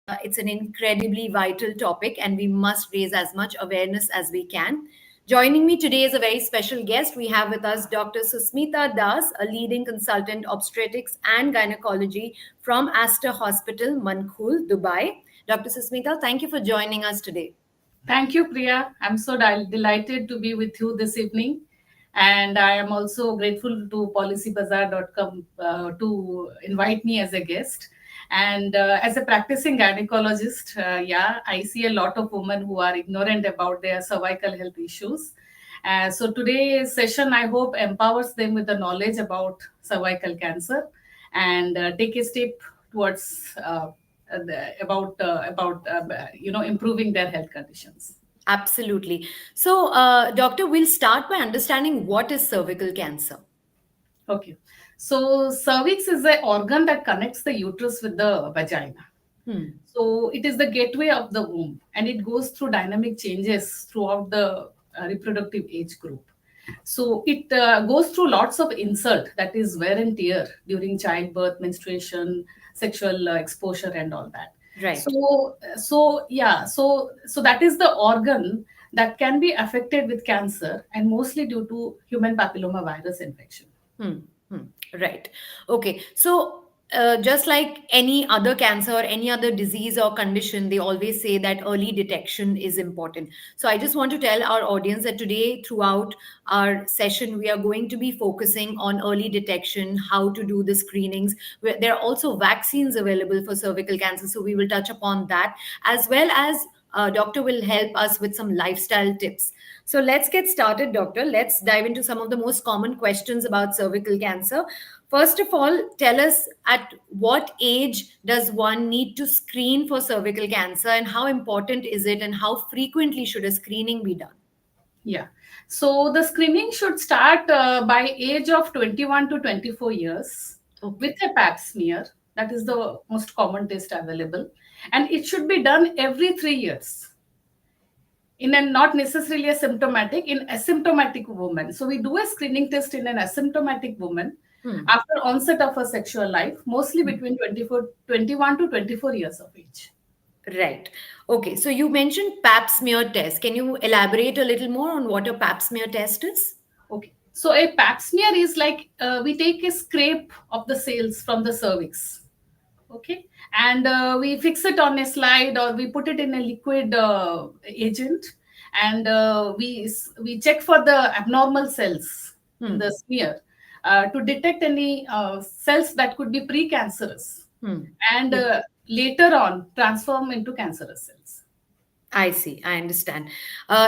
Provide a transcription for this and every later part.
It's an incredibly vital topic, and we must raise as much awareness as we can. Joining me today is a very special guest. We have with us Dr. Susmita Das, a leading consultant obstetrics and gynecology from Aster Hospital, Mankhul, Dubai. Dr. Susmita, thank you for joining us today. Thank you, Priya. I'm so delighted to be with you this evening. And I am also grateful to Policybazaar.com to invite me as a guest. And as a practicing gynecologist, I see a lot of women who are ignorant about their cervical health issues. So today's session, I hope, empowers them with the knowledge about cervical cancer and take a step towards improving their health conditions. Absolutely. So, Doctor, we'll start by understanding what is cervical cancer. Okay, so cervix is the organ that connects the uterus with the vagina. So it is the gateway of the womb, and it goes through dynamic changes throughout the reproductive age group. So it goes through lots of insult, that is wear and tear during childbirth, menstruation, sexual exposure, and all that. Right. So that is the organ that can be affected with cancer, and mostly due to human papilloma virus infection. Right. Okay. So, just like any other cancer or any other disease or condition, they always say that early detection is important. So, I just want to tell our audience that today, throughout our session, we are going to be focusing on early detection, how to do the screenings. There are also vaccines available for cervical cancer. So, we will touch upon that, as well as doctor will help us with some lifestyle tips. So let's get started, doctor. Let's dive into some of the most common questions about cervical cancer. First of all, tell us, at what age does one need to screen for cervical cancer, and how important is it, and how frequently should a screening be done? Yeah. So the screening should start by age of 21 to 24 years with a pap smear. That is the most common test available. And it should be done every 3 years in a not necessarily asymptomatic, in asymptomatic woman. So we do a screening test in an asymptomatic woman after onset of her sexual life, mostly between 21 to 24 years of age. Right. Okay. So you mentioned pap smear test. Can you elaborate a little more on what a pap smear test is? Okay. So a pap smear is like we take a scrape of the cells from the cervix. Okay. And we fix it on a slide, or we put it in a liquid agent, and we check for the abnormal cells in the smear to detect any cells that could be precancerous and later on transform into cancerous cells. I see. I understand.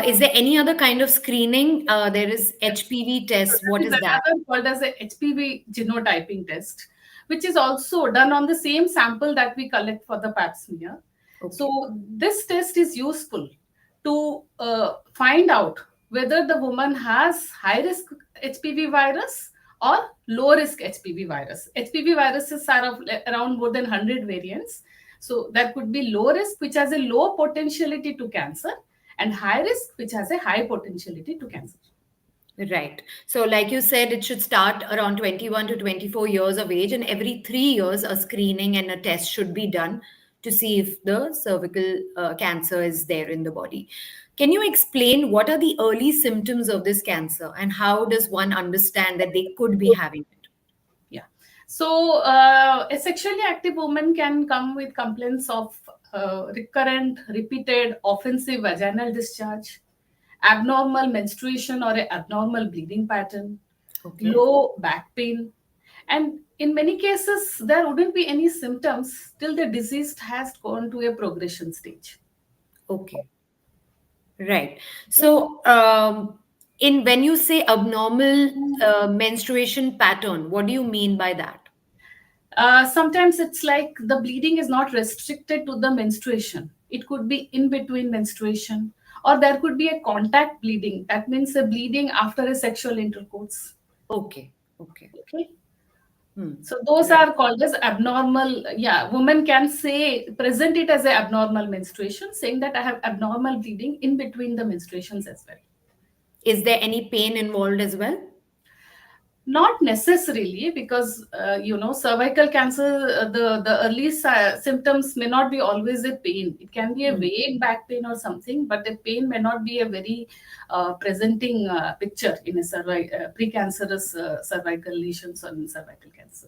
Is there any other kind of screening? There is HPV So test. that What is is that? another called as a HPV genotyping test, which is also done on the same sample that we collect for the pap smear. Okay. So this test is useful to find out whether the woman has high risk HPV virus or low risk HPV virus. HPV viruses are of around more than 100 variants. So that could be low risk, which has a low potentiality to cancer, and high risk, which has a high potentiality to cancer. Right. So, like you said, it should start around 21 to 24 years of age, and every 3 years, a screening and a test should be done to see if the cervical cancer is there in the body. Can you explain what are the early symptoms of this cancer, and how does one understand that they could be having it? Yeah. So a sexually active woman can come with complaints of recurrent, repeated, offensive vaginal discharge, abnormal menstruation or a abnormal bleeding pattern, Okay. low back pain, and in many cases there wouldn't be any symptoms till the disease has gone to a progression stage. Okay. Right. So, in when you say abnormal menstruation pattern, what do you mean by that? Sometimes it's like the bleeding is not restricted to the menstruation. It could be in between menstruation, or there could be a contact bleeding. That means a bleeding after a sexual intercourse. Okay. Okay. Okay. Hmm. So those Right. are called as abnormal. Yeah, women can say present it as a abnormal menstruation, saying that I have abnormal bleeding in between the menstruations as well. Is there any pain involved as well? Not necessarily, because cervical cancer, the early symptoms may not be always a pain. It can be a Hmm. vague back pain or something, but the pain may not be a very presenting picture in a precancerous cervical lesions or in cervical cancer.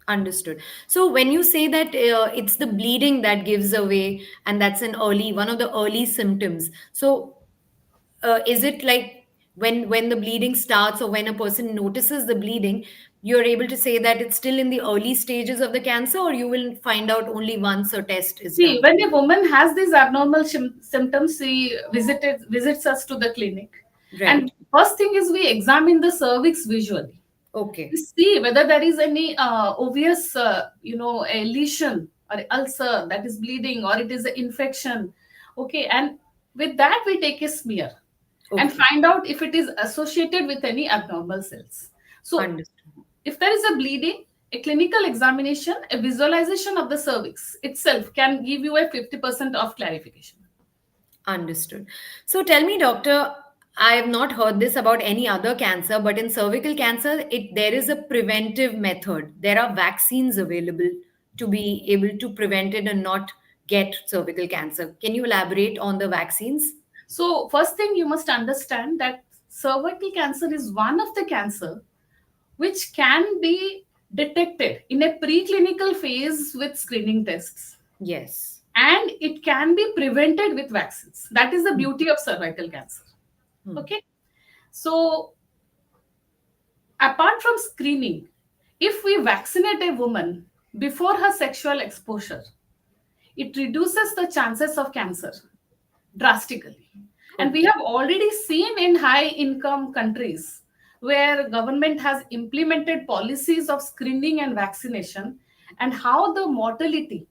Understood. So when you say that it's the bleeding that gives away, and that's an early one of the early symptoms. So is it like when the bleeding starts, or when a person notices the bleeding, you're able to say that it's still in the early stages of the cancer, or you will find out only once a test is See, done? when a woman has these abnormal symptoms, she visits us to the clinic, and Right. first thing is we examine the cervix visually. We Okay. see whether there is any obvious, a lesion or ulcer that is bleeding, or it is an infection. Okay, and with that we take a smear and Okay. find out if it is associated with any abnormal cells. So Understood. if there is a bleeding, a clinical examination, a visualization of the cervix itself can give you a 50% of clarification. Understood. So tell me, doctor, I have not heard this about any other cancer, but in cervical cancer, there is a preventive method. There are vaccines available to be able to prevent it and not get cervical cancer. Can you elaborate on the vaccines? So first thing you must understand that cervical cancer is one of the cancer which can be detected in a preclinical phase with screening tests, Yes. and it can be prevented with vaccines. That is the Hmm. beauty of cervical cancer. Hmm. Okay, so apart from screening, if we vaccinate a woman before her sexual exposure, it reduces the chances of cancer drastically. And we Okay. have already seen in high income countries where government has implemented policies of screening and vaccination, and how the mortality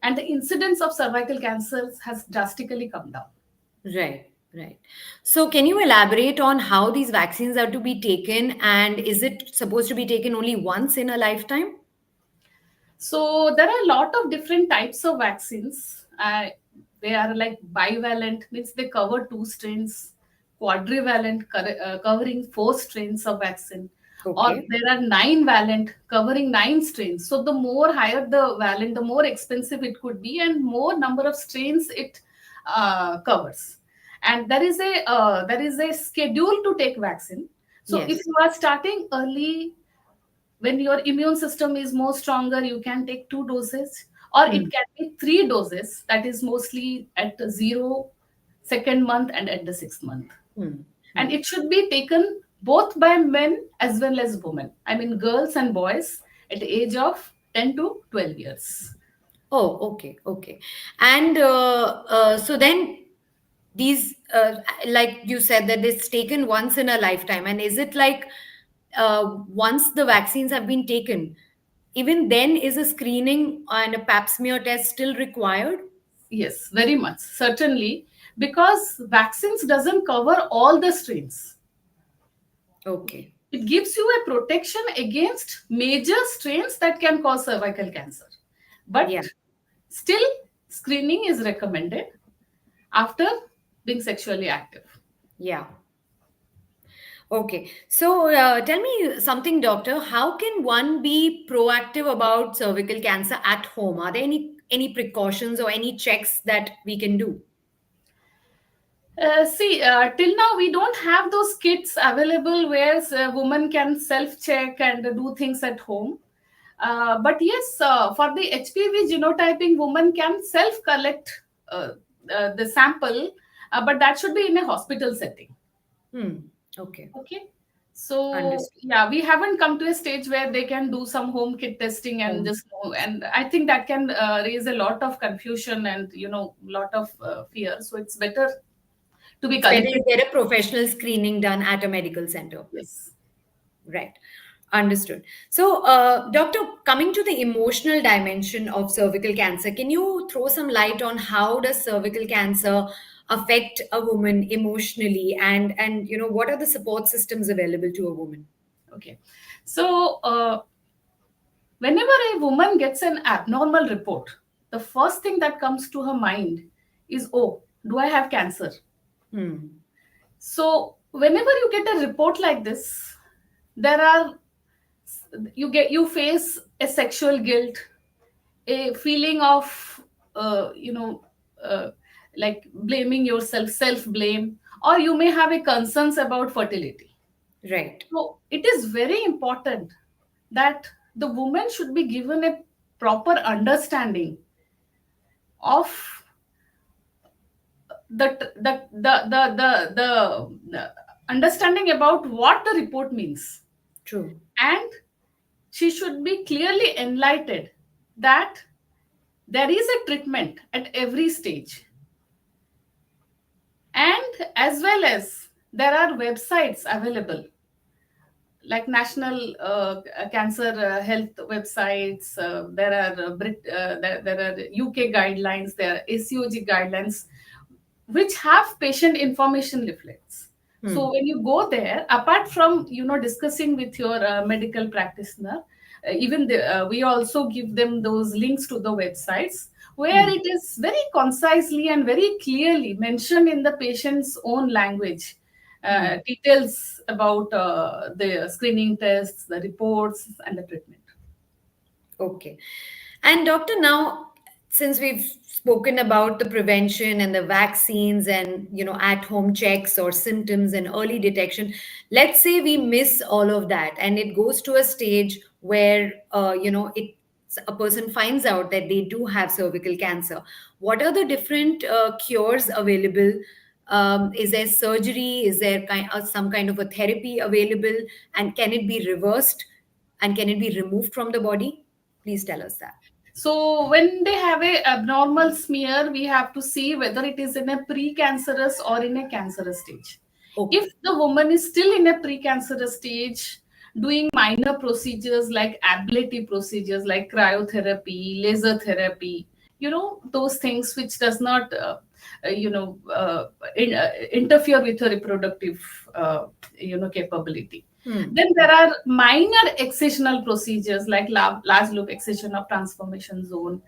and the incidence of cervical cancers has drastically come down. Right. Right. So can you elaborate on how these vaccines are to be taken, and is it supposed to be taken only once in a lifetime? So there are a lot of different types of vaccines. They are like bivalent, means they cover two strains, quadrivalent, covering four strains of vaccine, or Okay. there are nine valent, covering nine strains. So the more higher the valent, the more expensive it could be, and more number of strains it covers. And there is a schedule to take vaccine. So if Yes. you are starting early, when your immune system is more stronger, you can take two doses, or it Hmm. can be three doses, that is mostly at the zero, second month, and at the sixth month. Hmm. And Hmm. it should be taken both by men as well as women, I mean girls and boys, at the age of 10 to 12 years. Oh, okay, okay. And so then these, like you said, that it's taken once in a lifetime. And is it like once the vaccines have been taken, even then is a screening and a pap smear test still required? Yes, very much, certainly, because vaccines doesn't cover all the strains. Okay. It gives you a protection against major strains that can cause cervical cancer. Yeah, But still, screening is recommended after being sexually active. yeah. Okay. So tell me something, doctor. How can one be proactive about cervical cancer at home? Are there any precautions or any checks that we can do? See, till now we don't have those kits available where a woman can self-check and do things at home. But yes, for the HPV genotyping, woman can self-collect uh, the sample, but that should be in a hospital setting. Hmm. Okay. Okay. So Understood. yeah, we haven't come to a stage where they can do some home kit testing and Home. just know. And I think that can raise a lot of confusion and lot of fear. So it's better to be It's better collected. you get a professional screening done at a medical center. Yes. Right. Understood. So, doctor, coming to the emotional dimension of cervical cancer, can you throw some light on how does cervical cancer affect a woman emotionally, and what are the support systems available to a woman? Okay. So whenever a woman gets an abnormal report, the first thing that comes to her mind is, oh, do I have cancer? Hmm. So whenever you get a report like this, there are You face a sexual guilt, a feeling of you know uh, like blaming yourself, self blame, or you may have a concerns about fertility. Right. So it is very important that the woman should be given a proper understanding of the understanding about what the report means, True. and she should be clearly enlightened that there is a treatment at every stage, and as well as there are websites available like national cancer health websites. There are there are UK guidelines, there are ACOG guidelines which have patient information leaflets. So Hmm. when you go there, apart from discussing with your medical practitioner, we also give them those links to the websites where Hmm. it is very concisely and very clearly mentioned in the patient's own language, Hmm. details about the screening tests, the reports, and the treatment. Okay. And doctor, now since we've spoken about the prevention and the vaccines and at home checks or symptoms and early detection, let's say we miss all of that and it goes to a stage where it a person finds out that they do have cervical cancer. What are the different cures available? Is there surgery? Is there some kind of a therapy available? And can it be reversed? And can it be removed from the body? Please tell us that. So when they have a abnormal smear, we have to see whether it is in a precancerous or in a cancerous stage. If Okay. the woman is still in a precancerous stage, doing minor procedures like ablative procedures like cryotherapy, laser therapy, those things which does not interfere with her reproductive capability. Hmm. Then there are minor excisional procedures like large loop excision of transformation zone.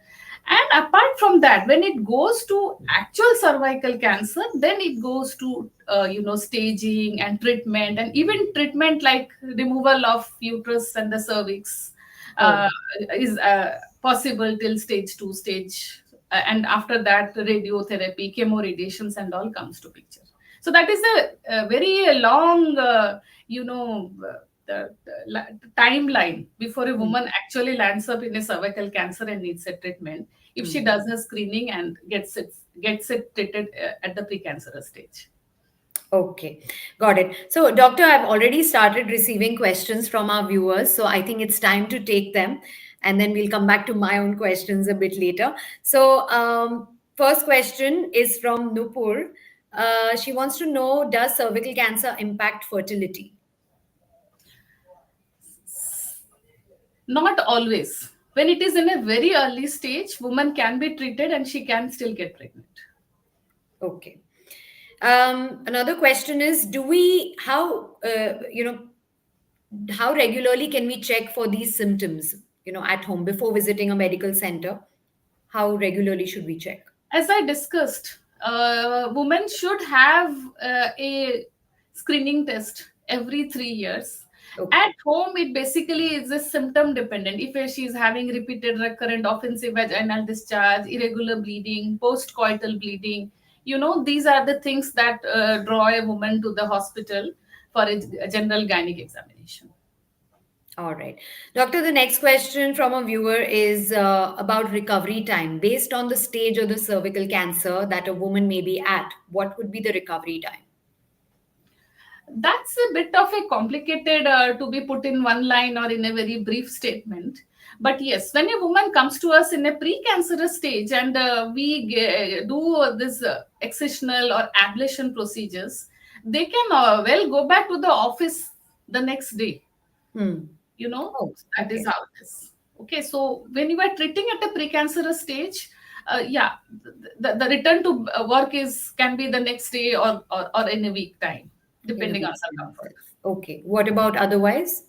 And apart from that, when it goes to actual cervical cancer, then it goes to staging and treatment, and even treatment like removal of uterus and the cervix Oh. uh, is possible till stage 2 stage. And after that, radiotherapy, chemoradiations, and all comes to picture. So that is a very long you know timeline before a Hmm. woman actually lands up in a cervical cancer and needs a treatment, if she Hmm. does her screening and gets it treated at the precancerous stage. Okay, got it. So, doctor, I've already started receiving questions from our viewers, so I think it's time to take them, and then we'll come back to my own questions a bit later. So, first question is from Nupur. She wants to know, does cervical cancer impact fertility? Not always. When it is in a very early stage, woman can be treated and she can still get pregnant. Okay. Another question is, do we how regularly can we check for these symptoms, at home before visiting a medical center? How regularly should we check? As I discussed, women should have a screening test every 3 years. Okay. At home, it basically is a symptom dependent. If she is having repeated, recurrent, offensive vaginal discharge, irregular bleeding, post-coital bleeding, these are the things that draw a woman to the hospital for a general gynec examination. All right. Doctor, the next question from a viewer is about recovery time. Based on the stage of the cervical cancer that a woman may be at, what would be the recovery time? That's a bit of a complicated to be put in one line or in a very brief statement. But yes, when a woman comes to us in a precancerous stage and we do this excisional or ablation procedures, they can well go back to the office the next day. Hmm. You know, Oh, that is okay. how it is. Okay, so when you are treating at a precancerous stage, yeah, the return to work is can be the next day or in a week time, In a depending on week's her time comfort. itself. Okay. What about otherwise?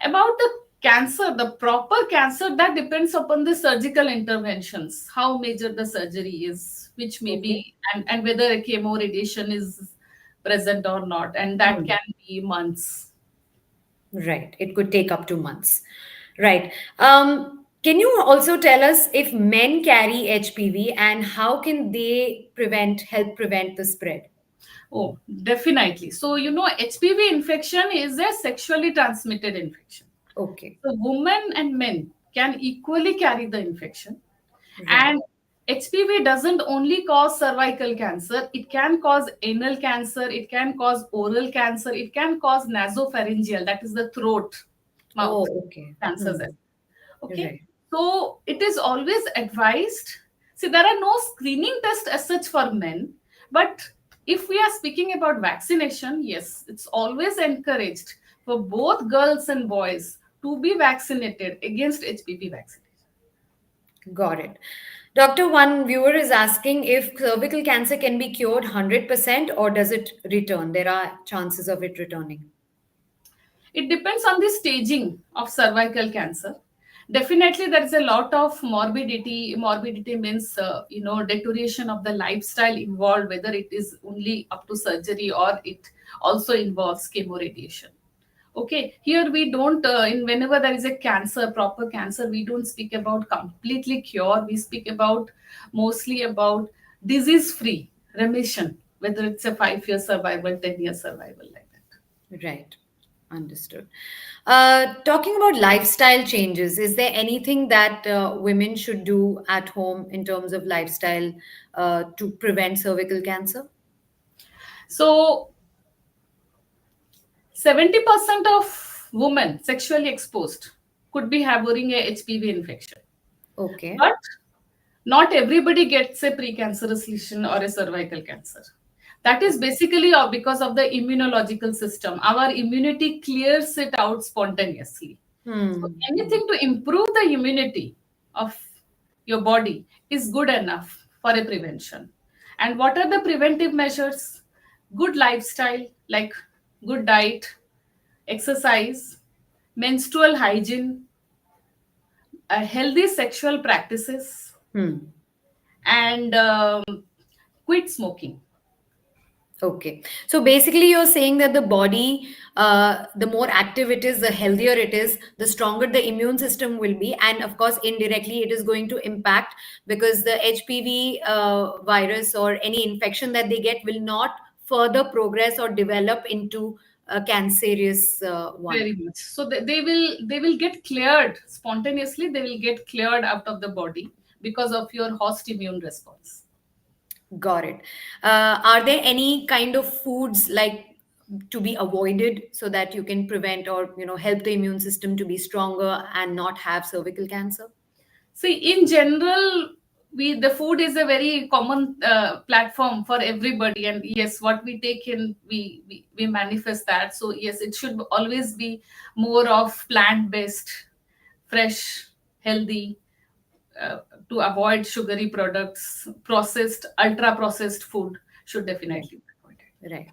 About the cancer, the proper cancer, that depends upon the surgical interventions, how major the surgery is, which may Okay. be, and whether a chemo radiation is present or not, and that Hmm. can be months. Right. It could take up to months. Right. Can you also tell us if men carry HPV and how can they help prevent the spread? Oh, definitely. So, HPV infection is a sexually transmitted infection. Okay. So, women and men can equally carry the infection. Right. And HPV doesn't only cause cervical cancer, it can cause anal cancer, it can cause oral cancer, it can cause nasopharyngeal, that is the throat, mouth Oh, okay. cancers. Hmm. Okay, Right. so it is always advised. See, there are no screening tests as such for men, but if we are speaking about vaccination, yes, it's always encouraged for both girls and boys to be vaccinated against HPV vaccination. Got it. Doctor, one viewer is asking if cervical cancer can be cured 100% or does it return? There are chances of it returning. It depends on the staging of cervical cancer. Definitely, there is a lot of morbidity. Morbidity means, deterioration of the lifestyle involved, whether it is only up to surgery or it also involves chemoradiation. Okay, here we don't, in whenever there is a cancer, proper cancer, we don't speak about completely cure. We speak about mostly about disease free remission, whether it's a 5 year survival, 10-year survival, like that. Right. Understood. Talking about lifestyle changes, is there anything that women should do at home in terms of lifestyle to prevent cervical cancer? So 70% of women sexually exposed could be harboring a HPV infection. Okay. But not everybody gets a precancerous lesion or a cervical cancer. That is basically because of the immunological system. Our immunity clears it out spontaneously. So Hmm. anything to improve the immunity of your body is good enough for a prevention. And what are the preventive measures? Good lifestyle, like good diet, exercise, menstrual hygiene, healthy sexual practices, Hmm. and quit smoking. Okay. So basically, you're saying that the body, the more active it is, the healthier it is, the stronger the immune system will be. And of course, indirectly, it is going to impact because the HPV virus or any infection that they get will not further progress or develop into a cancerous one. Very much. So they will get cleared spontaneously. They will get cleared out of the body because of your host immune response. Got it. Are there any kind of foods like to be avoided so that you can prevent or help the immune system to be stronger and not have cervical cancer? See, in general, we the food is a very common platform for everybody, and yes, what we take in, we manifest that. So yes, it should always be more of plant based, fresh, healthy, uh, to avoid sugary products, processed, ultra processed food should Right, definitely be avoided. right,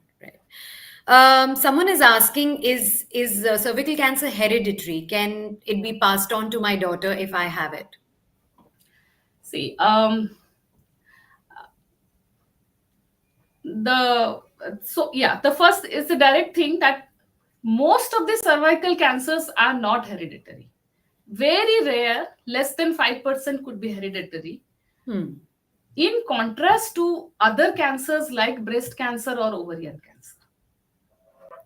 right. Someone is asking, is cervical cancer hereditary? Can it be passed on to my daughter if I have it? See, the so yeah, the first is the direct thing that most of the cervical cancers are not hereditary. Very rare, less than 5% could be hereditary. Hmm. In contrast to other cancers like breast cancer or ovarian cancer.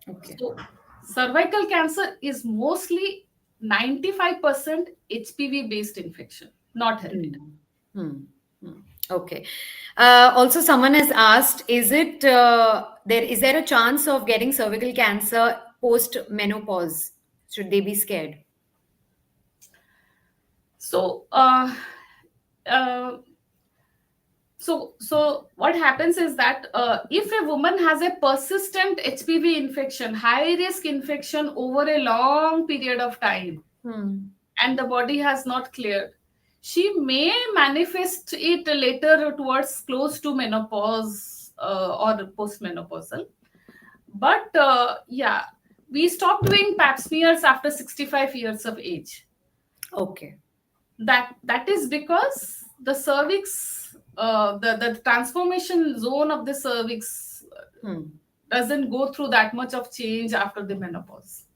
Okay. So, cervical cancer is mostly 95% HPV based infection, not hereditary. Hmm. Hmm. Hmm. Okay. Also, someone has asked, is there a chance of getting cervical cancer post menopause? Should they be scared? So, uh, so what happens is that if a woman has a persistent HPV infection, high risk infection over a long period of time, Hmm. and the body has not cleared, she may manifest it later towards close to menopause or postmenopausal. But yeah, we stop doing pap smears after 65 years of age. Okay. That is because the cervix, the transformation zone of the cervix Hmm. doesn't go through that much of change after the menopause.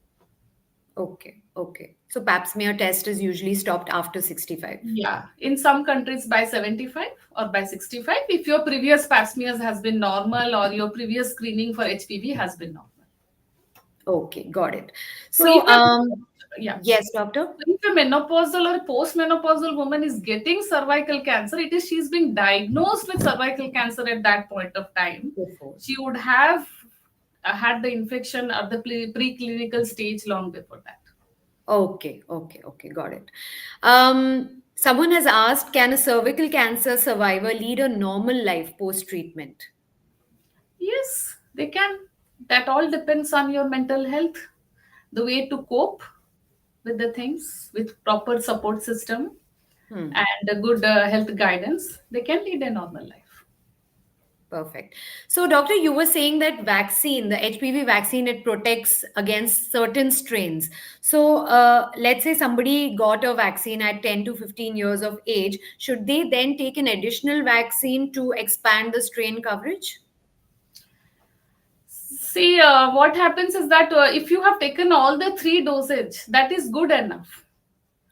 Okay, okay. So pap smear test is usually stopped after 65. Yeah, in some countries by 75 or by 65, if your previous pap smears has been normal or your previous screening for HPV has been normal. Okay, got it. So So, even, yeah, yes, doctor. if a menopausal or postmenopausal woman is getting cervical cancer, it is she's being diagnosed with cervical cancer at that point of time. Before. She would have had the infection at the preclinical stage long before that. Okay, okay, okay, got it. Someone has asked, can a cervical cancer survivor lead a normal life post-treatment? Yes, they can. That all depends on your mental health, the way to cope with the things, with proper support system Hmm. and a good health guidance. They can lead a normal life. Perfect. So, doctor, you were saying that vaccine, the HPV vaccine, it protects against certain strains. So, let's say somebody got a vaccine at 10 to 15 years of age. Should they then take an additional vaccine to expand the strain coverage? See, what happens is that if you have taken all the three dosage, that is good enough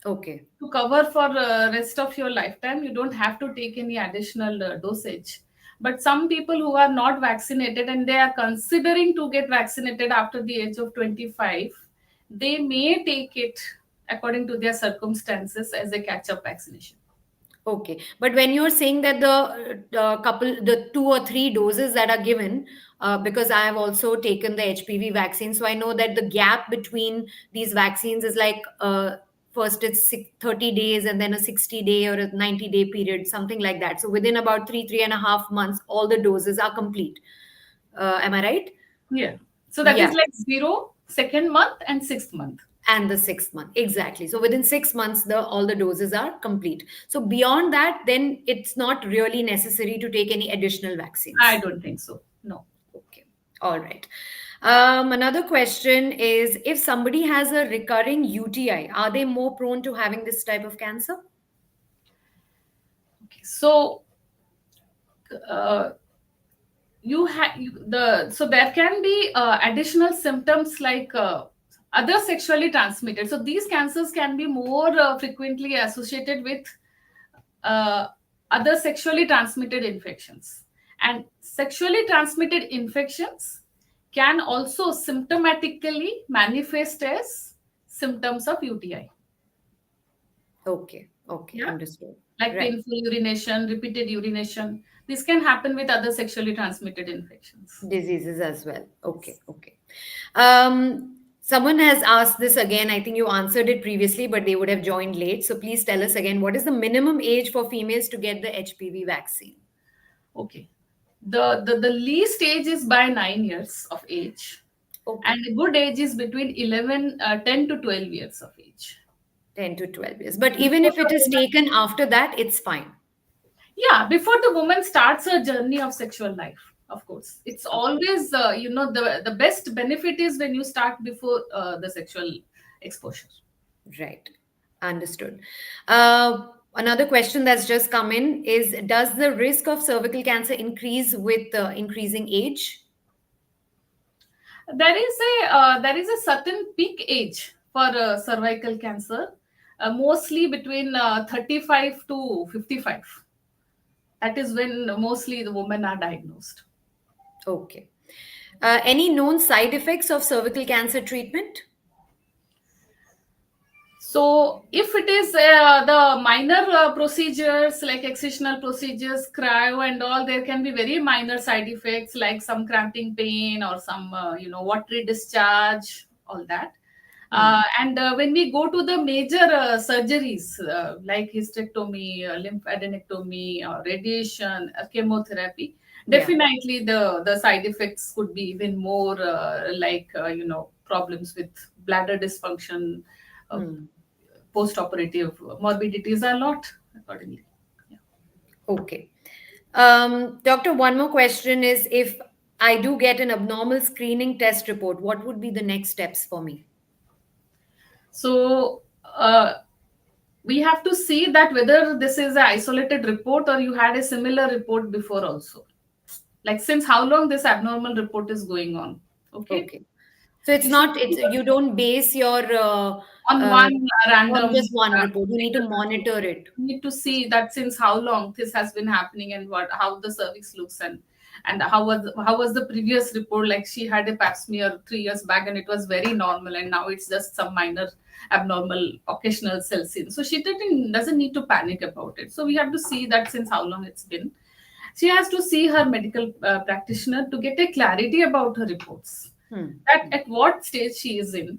Okay. to cover for rest of your lifetime. You don't have to take any additional dosage. But some people who are not vaccinated and they are considering to get vaccinated after the age of 25, they may take it according to their circumstances as a catch-up vaccination. Okay, but when you're saying that the 2 or 3 doses that are given, because I have also taken the HPV vaccine, so I know that the gap between these vaccines is like first it's 30 days and then a 60-day or a 90-day period, something like that. So within about 3.5 months, all the doses are complete. Am I right? Yeah. So that Yeah. is like zero, second month, and sixth month. And the 6th month, exactly. So within 6 months, the all the doses are complete. So beyond that, then it's not really necessary to take any additional I vaccines. don't think so. No. Okay, all right. Another question is, if somebody has a recurring UTI, are they more prone to having this type of cancer? Okay. So uh, you have the so there can be additional symptoms like other sexually transmitted. So these cancers can be more frequently associated with uh, other sexually transmitted infections, and sexually transmitted infections can also symptomatically manifest as symptoms of UTI. Okay, okay, Yeah, understood. like Right. painful urination, repeated urination. This can happen with other sexually transmitted infections. Diseases as well. Okay, okay. Someone has asked this again. I think you answered it previously, but they would have joined late. So please tell us again, what is the minimum age for females to get the HPV vaccine? Okay. The least age is by 9 years of age, and Okay, the good age is between 10 to 12 years of age. 10 to 12 years. But even Before if the it is woman, taken after that, it's fine. yeah, before the woman starts her journey of sexual life, of course. It's Of course. always, the best benefit is when you start before the sexual exposure. Right. Understood. Another question that's just come in is, does the risk of cervical cancer increase with increasing age? There is a certain peak age for cervical cancer, mostly between 35 to 55. That is when mostly the women are diagnosed. Okay. Any known side effects of cervical cancer treatment? So, if it is the minor procedures like excisional procedures, cryo, and all, there can be very minor side effects like some cramping pain or some, watery discharge, all that. Hmm. And when we go to the major surgeries like hysterectomy, lymphadenectomy, or radiation, chemotherapy, Yeah. definitely the side effects could be even more like problems with bladder dysfunction, uh, Hmm. post-operative morbidities are a lot accordingly. Yeah. Okay. Doctor, one more question is, if I do get an abnormal screening test report, what would be the next steps for me? So we have to see that whether this is an isolated report or you had a similar report before also. Like since how long this abnormal report is going on. Okay. Okay. So it's You should not, see it's, you don't base your on uh, one on random just one report. You need to single report. monitor it. You need to see that since how long this has been happening, and what how the cervix looks, and how was the previous report. Like, she had a pap smear 3 years back and it was very normal, and now it's just some minor abnormal occasional cell scene. So she doesn't need to panic about it. So we have to see that since how long it's been. She has to see her medical practitioner to get a clarity about her reports, Hmm. that at what stage she is in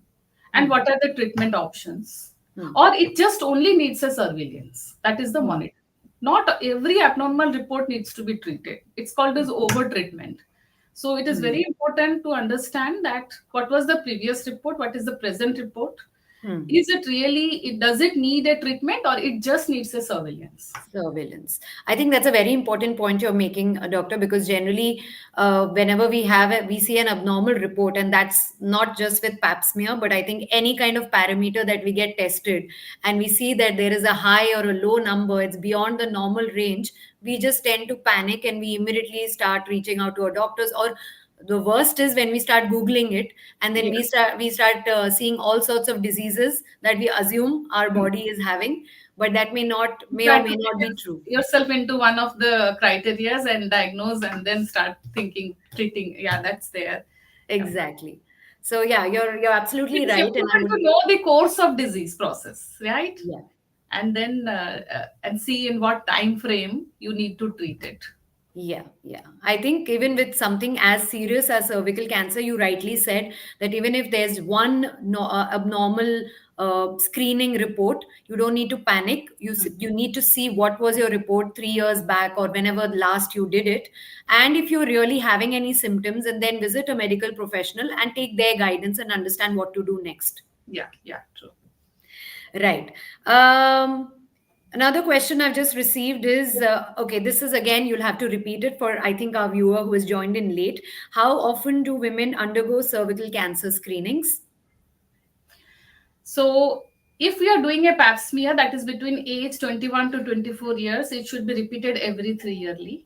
and Hmm. what are the treatment options. Hmm. Or it just only needs a surveillance. That is the Hmm. monitor. Not every abnormal report needs to be treated. It's called as over treatment. So it is Hmm. very important to understand that what was the previous report, what is the present report. Hmm. Is it really, does it need a treatment, or it just needs a surveillance? Surveillance. I think that's a very important point you're making, doctor, because generally, whenever we see an abnormal report, and that's not just with pap smear, but I think any kind of parameter that we get tested, and we see that there is a high or a low number, it's beyond the normal range, we just tend to panic and we immediately start reaching out to our doctors. Or the worst is when we start Googling it, and then Yes. we start seeing all sorts of diseases that we assume our body is having, but that may Try or to may not put be true. yourself into one of the criterias and diagnose, and then start thinking, treating. Yeah, that's there. Yeah. Exactly. So yeah, you're It absolutely is right, and I important would, to know the course of disease process, right? yeah. And then and see in what time frame you need to treat it. Yeah, yeah. I think even with something as serious as cervical cancer, you rightly said that even if there's one no, abnormal screening report, you don't need to panic. You need to see what was your report 3 years back or whenever last you did it, and if you're really having any symptoms, and then visit a medical professional and take their guidance and understand what to do next. Yeah, yeah, true. Right. Another question I've just received is okay, this is again, you'll have to repeat it for, I think, our viewer who has joined in late. How often do women undergo cervical cancer screenings? So if we are doing a pap smear that is between age 21 to 24 years, it should be repeated every 3 yearly.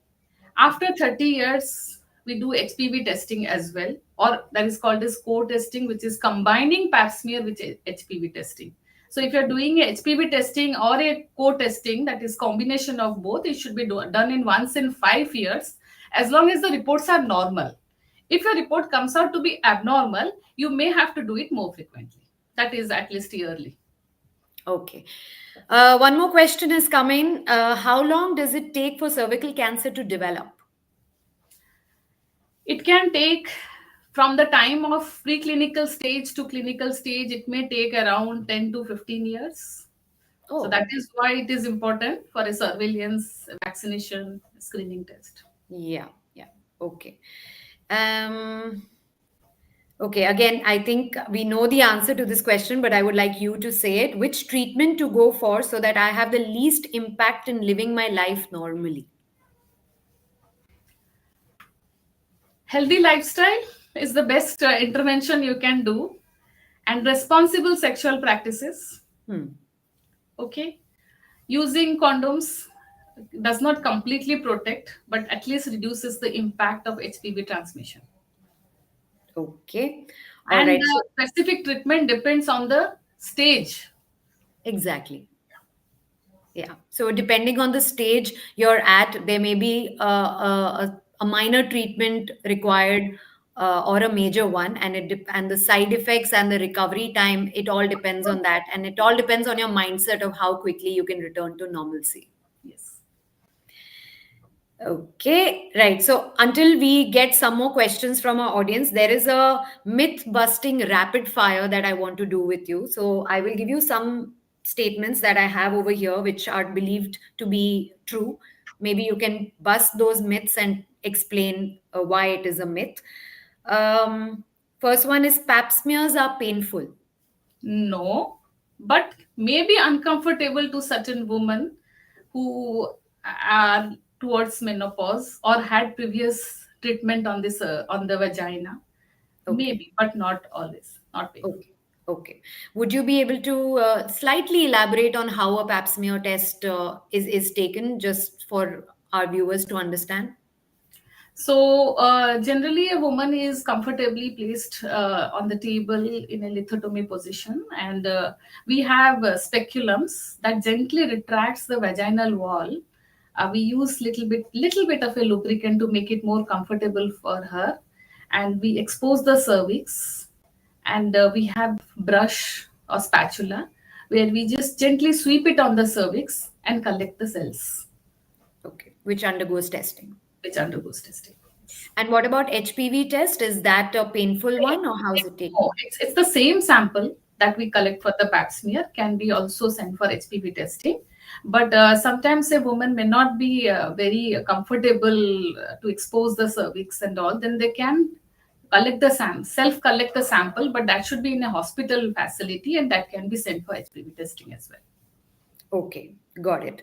After 30 years, we do HPV testing as well, or that is called as co-testing, which is combining pap smear with HPV testing. So if you're doing a HPV testing or a co-testing, that is combination of both, it should be done in once in 5 years, as long as the reports are normal. If your report comes out to be abnormal, you may have to do it more frequently. That is at least yearly. Okay. One more question is coming. How long does it take for cervical cancer to develop? It can take, from the time of preclinical stage to clinical stage, it may take around 10 to 15 years. So Oh, that is why it is important for a surveillance, vaccination, screening test. yeah, yeah. Okay. Um, Okay, again, I think we know the answer to this question, but I would like you to say it. Which treatment to go for so that I have the least impact in living my life normally? Healthy lifestyle is the best intervention you can do, and responsible sexual practices. Hmm. Okay. Using condoms does not completely protect, but at least reduces the impact of HPV transmission. Okay. All And right. the So, specific treatment depends on the stage. exactly. Yeah. So, depending on the stage you're at, there may be a minor treatment required or a major one, and and the side effects and the recovery time, it all depends on that, and it all depends on your mindset of how quickly you can return to normalcy. Yes. Okay, right. So until we get some more questions from our audience, there is a myth busting rapid fire that I want to do with you. So I will give you some statements that I have over here, which are believed to be true. Maybe you can bust those myths and explain why it is a myth. Um, First one is pap smears are painful. No, but maybe uncomfortable to certain women who are towards menopause or had previous treatment on this on the vagina. Okay. Maybe, but not always. Not painful. Okay. Okay. Would you be able to slightly elaborate on how a pap smear test is taken, just for our viewers to understand? So, generally, a woman is comfortably placed on the table in a lithotomy position, and we have speculums that gently retracts the vaginal wall. We use little bit of a lubricant to make it more comfortable for her, and we expose the cervix, and we have brush or spatula where we just gently sweep it on the cervix and collect the cells, Okay, which undergoes testing. which undergoes testing. And what about HPV test? Is that a painful one or how is it No, taken? it's the same sample that we collect for the pap smear can be also sent for HPV testing. But sometimes a woman may not be very comfortable to expose the cervix and all, then they can collect the self collect the sample, but that should be in a hospital facility and that can be sent for HPV testing as well. Okay, got it.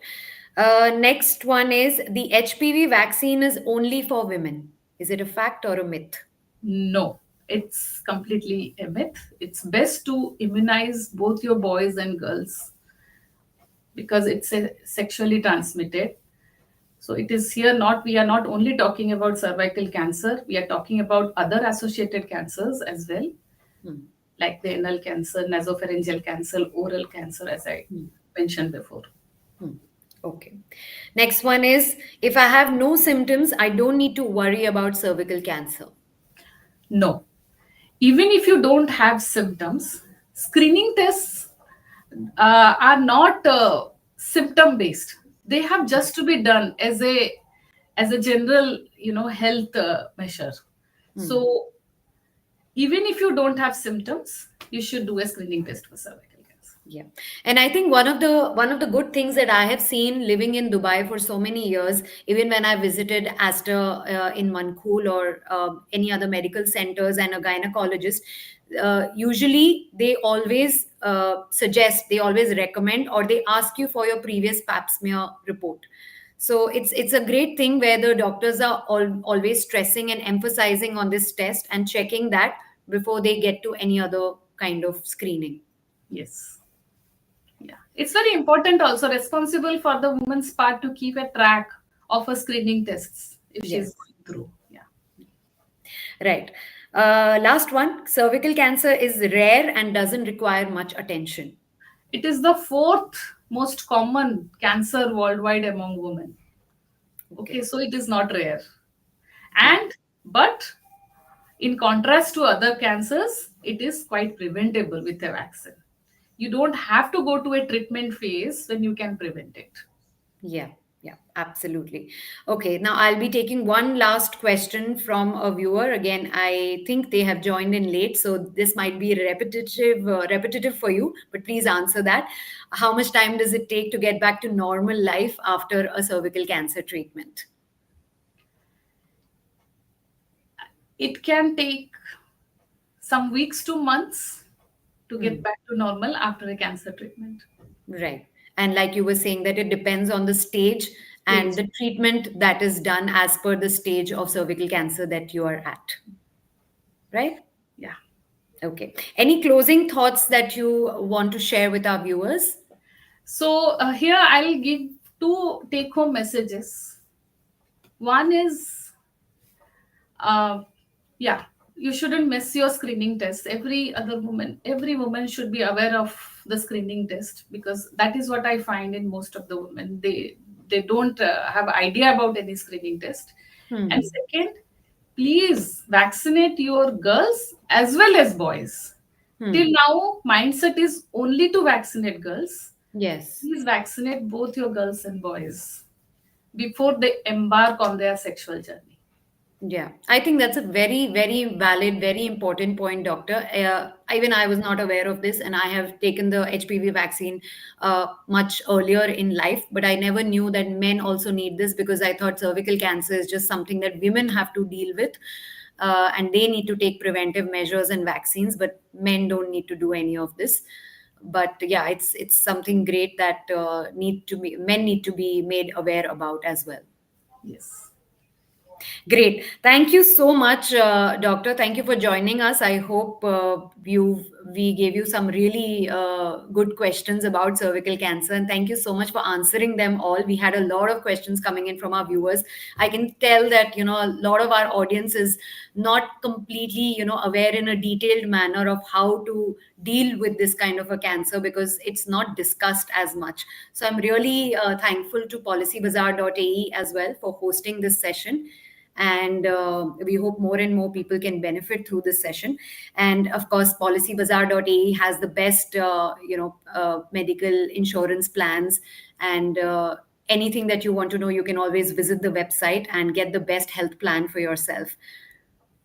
Next one is the HPV vaccine is only for women. Is it a fact or a myth? No, it's completely a myth. It's best to immunize both your boys and girls because it's a sexually transmitted. So it is here not, we are not only talking about cervical cancer, we are talking about other associated cancers as well, Hmm. like the anal cancer, nasopharyngeal cancer, oral cancer, as I Hmm. mentioned before. Hmm. Okay. Next one is if I have no symptoms, I don't need to worry about cervical cancer. No. Even if you don't have symptoms, screening tests are not symptom based. They have just to be done as a general, health measure. Hmm. So even if you don't have symptoms, you should do a screening test for cervical cancer. Yeah. And I think one of the good things that I have seen living in Dubai for so many years, even when I visited Aster in Mankhool or any other medical centers and a gynecologist, usually they always suggest, they always recommend, or they ask you for your previous pap smear report. So it's a great thing where the doctors are always stressing and emphasizing on this test and checking that before they get to any other kind of screening. Yes. Yeah. It's very important also, responsible for the woman's part to keep a track of her screening tests if she's Yes, going through. Yeah. right. Last one, cervical cancer is rare and doesn't require much attention. It is the fourth most common cancer worldwide among women. Okay, Okay. so it is not rare. Yeah. And but in contrast to other cancers, it is quite preventable with a vaccine. You don't have to go to a treatment phase when you can prevent it. Yeah, yeah, absolutely. Okay, now I'll be taking one last question from a viewer. Again, I think they have joined in late, so this might be repetitive for you, but please answer that. How much time does it take to get back to normal life after a cervical cancer treatment? It can take some weeks to months to get Hmm. back to normal after a cancer treatment. Right. And like you were saying, that it depends on the stage and Stage. the treatment that is done as per the stage of cervical cancer that you are at. Right? Yeah. Okay. Any closing thoughts that you want to share with our viewers? So here I'll give two take home messages. One is, uh, yeah, you shouldn't miss your screening test. Every woman should be aware of the screening test because that is what I find in most of the women. They don't have idea about any screening test. And Hmm. second, please vaccinate your girls as well as boys. Till Hmm. now, mindset is only to vaccinate girls. Yes. Please vaccinate both your girls and boys before they embark on their sexual journey. Yeah, I think that's a very, very valid, very important point, doctor. Even I was not aware of this, and I have taken the HPV vaccine much earlier in life, but I never knew that men also need this because I thought cervical cancer is just something that women have to deal with, and they need to take preventive measures and vaccines, but men don't need to do any of this. But yeah, it's something great that men need to be made aware about as well. Yes. Great. Thank you so much, Doctor. Thank you for joining us. I hope we gave you some really good questions about cervical cancer, and thank you so much for answering them all. We had a lot of questions coming in from our viewers. I can tell that a lot of our audience is not completely aware in a detailed manner of how to deal with this kind of a cancer because it's not discussed as much. So I'm really thankful to Policybazaar.ae as well for hosting this session, and we hope more and more people can benefit through this session. And of course, Policybazaar.ae has the best medical insurance plans, and anything that you want to know, you can always visit the website and get the best health plan for yourself.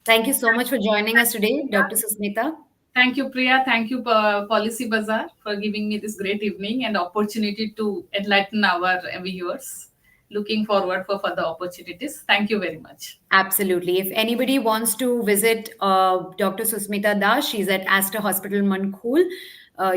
Thank you so much for joining us today, Dr. Susmita. Thank you, Priya. Thank you, Policy Bazaar, for giving me this great evening and opportunity to enlighten our viewers. Looking forward for further opportunities. Thank you very much. Absolutely. If anybody wants to visit Dr. Susmita Das, she's at Aster Hospital, Mankhool.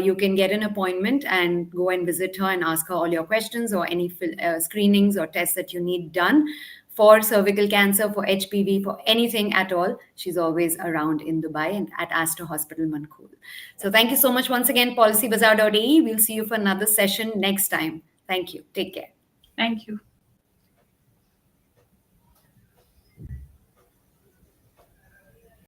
You can get an appointment and go and visit her and ask her all your questions or any screenings or tests that you need done for cervical cancer, for HPV, for anything at all. She's always around in Dubai and at Aster Hospital, Mankhool. So thank you so much once again, Policybazaar.ae. We'll see you for another session next time. Thank you. Take care. Thank you.